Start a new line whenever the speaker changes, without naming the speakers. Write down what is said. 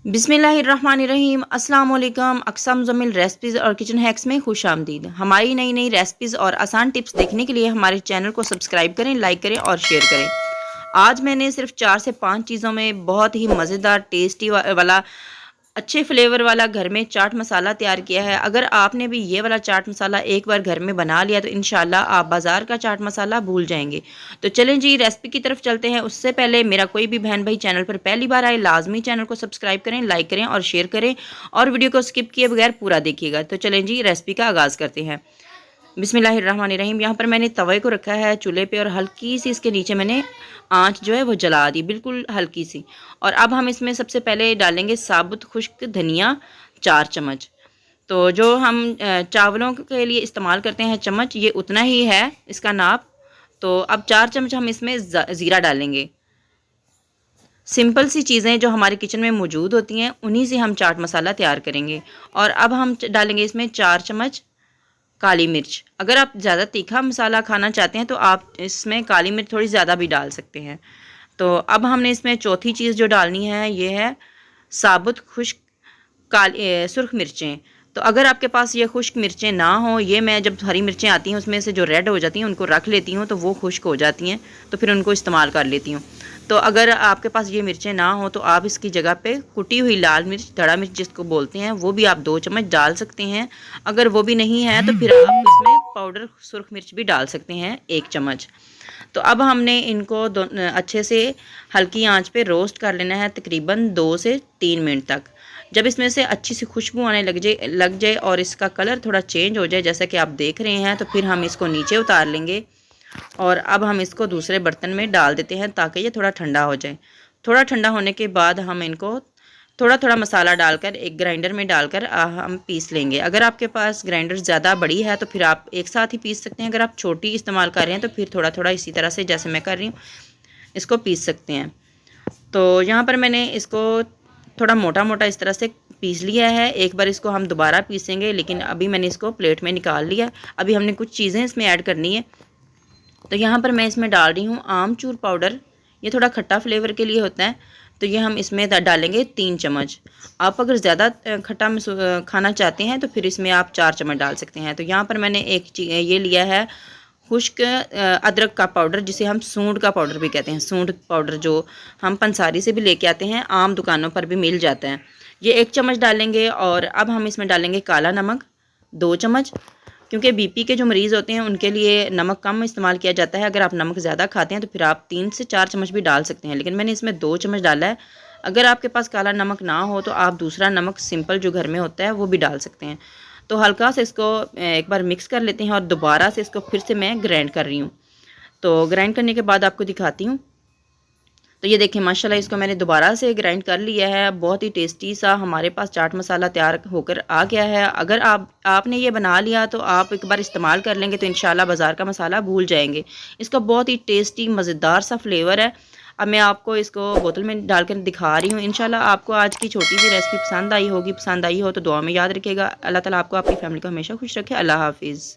बिस्मिल्लाहिर्रहमानिर्रहीम अस्सलाम वालेकुम। अक़सा मुज़म्मिल रेसिपीज़ और किचन हैक्स में खुश आमदीद। हमारी नई नई रेसिपीज़ और आसान टिप्स देखने के लिए हमारे चैनल को सब्सक्राइब करें, लाइक करें और शेयर करें। आज मैंने सिर्फ 4 से 5 चीज़ों में बहुत ही मज़ेदार टेस्टी वाला अच्छे फ्लेवर वाला घर में चाट मसाला तैयार किया है। अगर आपने भी ये वाला चाट मसाला एक बार घर में बना लिया तो इंशाल्लाह आप बाज़ार का चाट मसाला भूल जाएंगे। तो चलें जी रेसिपी की तरफ चलते हैं। उससे पहले मेरा कोई भी बहन भाई चैनल पर पहली बार आए लाजमी चैनल को सब्सक्राइब करें, लाइक करें और शेयर करें और वीडियो को स्किप किए बगैर पूरा देखिएगा। तो चलें जी रेसिपी का आगाज़ करते हैं। बिस्मिल्लाहिर्रहमानिर्रहीम। यहाँ पर मैंने तवे को रखा है चूल्हे पे और हल्की सी इसके नीचे मैंने आंच जो है वो जला दी, बिल्कुल हल्की सी। और अब हम इसमें सबसे पहले डालेंगे साबुत खुश्क धनिया 4 चम्मच। तो जो हम चावलों के लिए इस्तेमाल करते हैं चम्मच, ये उतना ही है इसका नाप। तो अब 4 चम्मच हम इसमें ज़ीरा डालेंगे। सिंपल सी चीज़ें जो हमारे किचन में मौजूद होती हैं उन्हीं से हम चाट मसाला तैयार करेंगे। और अब हम डालेंगे इसमें 4 चम्मच काली मिर्च। अगर आप ज़्यादा तीखा मसाला खाना चाहते हैं तो आप इसमें काली मिर्च थोड़ी ज़्यादा भी डाल सकते हैं। तो अब हमने इसमें चौथी चीज़ जो डालनी है ये है साबुत खुश्क सुर्ख मिर्चें। तो अगर आपके पास ये खुश्क मिर्चें ना हो, ये मैं जब हरी मिर्चें आती हैं उसमें से जो रेड हो जाती हैं उनको रख लेती हूँ, तो वो खुश्क हो जाती हैं तो फिर उनको इस्तेमाल कर लेती हूँ। तो अगर आपके पास ये मिर्चें ना हो तो आप इसकी जगह पे कुटी हुई लाल मिर्च, धड़ा मिर्च जिसको बोलते हैं, वो भी आप 2 चम्मच डाल सकते हैं। अगर वो भी नहीं है तो फिर आप इसमें पाउडर सुर्ख मिर्च भी डाल सकते हैं 1 चम्मच। तो अब हमने इनको अच्छे से हल्की आंच पे रोस्ट कर लेना है तकरीबन 2 से 3 मिनट तक। जब इसमें से अच्छी सी खुशबू आने लग जाए और इसका कलर थोड़ा चेंज हो जाए जैसा कि आप देख रहे हैं, तो फिर हम इसको नीचे उतार लेंगे। और अब हम इसको दूसरे बर्तन में डाल देते हैं ताकि ये थोड़ा ठंडा हो जाए। थोड़ा ठंडा होने के बाद हम इनको थोड़ा थोड़ा मसाला डालकर एक ग्राइंडर में डालकर हम पीस लेंगे। अगर आपके पास ग्राइंडर ज़्यादा बड़ी है तो फिर आप एक साथ ही पीस सकते हैं। अगर आप छोटी इस्तेमाल कर रहे हैं तो फिर थोड़ा थोड़ा इसी तरह से जैसे मैं कर रही हूँ इसको पीस सकते हैं। तो यहाँ पर मैंने इसको थोड़ा मोटा मोटा इस तरह से पीस लिया है। एक बार इसको हम दोबारा पीसेंगे, लेकिन अभी मैंने इसको प्लेट में निकाल लिया। अभी हमने कुछ चीज़ें इसमें ऐड करनी है। तो यहाँ पर मैं इसमें डाल रही हूँ आमचूर पाउडर। ये थोड़ा खट्टा फ्लेवर के लिए होता है, तो ये हम इसमें डालेंगे 3 चम्मच। आप अगर ज़्यादा खट्टा खाना चाहते हैं तो फिर इसमें आप 4 चम्मच डाल सकते हैं। तो यहाँ पर मैंने ये लिया है खुश्क अदरक का पाउडर, जिसे हम सूंड का पाउडर भी कहते हैं। सूंड पाउडर जो हम पंसारी से भी लेके आते हैं, आम दुकानों पर भी मिल जाता है। ये 1 चम्मच डालेंगे। और अब हम इसमें डालेंगे काला नमक 2 चम्मच, क्योंकि बीपी के जो मरीज़ होते हैं उनके लिए नमक कम इस्तेमाल किया जाता है। अगर आप नमक ज़्यादा खाते हैं तो फिर आप 3 से 4 चम्मच भी डाल सकते हैं, लेकिन मैंने इसमें 2 चम्मच डाला है। अगर आपके पास काला नमक ना हो तो आप दूसरा नमक सिंपल जो घर में होता है वो भी डाल सकते हैं। तो हल्का से इसको एक बार मिक्स कर लेते हैं और दोबारा से इसको फिर से मैं ग्राइंड कर रही हूँ। तो ग्राइंड करने के बाद आपको दिखाती हूँ। तो ये देखिए माशाल्लाह इसको मैंने दोबारा से ग्राइंड कर लिया है। बहुत ही टेस्टी सा हमारे पास चाट मसाला तैयार होकर आ गया है। अगर आपने ये बना लिया तो आप एक बार इस्तेमाल कर लेंगे तो इंशाल्लाह बाज़ार का मसाला भूल जाएंगे। इसका बहुत ही टेस्टी मज़ेदार सा फ्लेवर है। अब मैं आपको इसको बोतल में डालकर दिखा रही हूँ। इंशाल्लाह आपको आज की छोटी सी रेसिपी पसंद आई होगी। पसंद आई हो तो दुआ में याद रखिएगा। अल्लाह ताला आपको आपकी फैमिली को हमेशा खुश रखे। अल्लाह हाफिज़।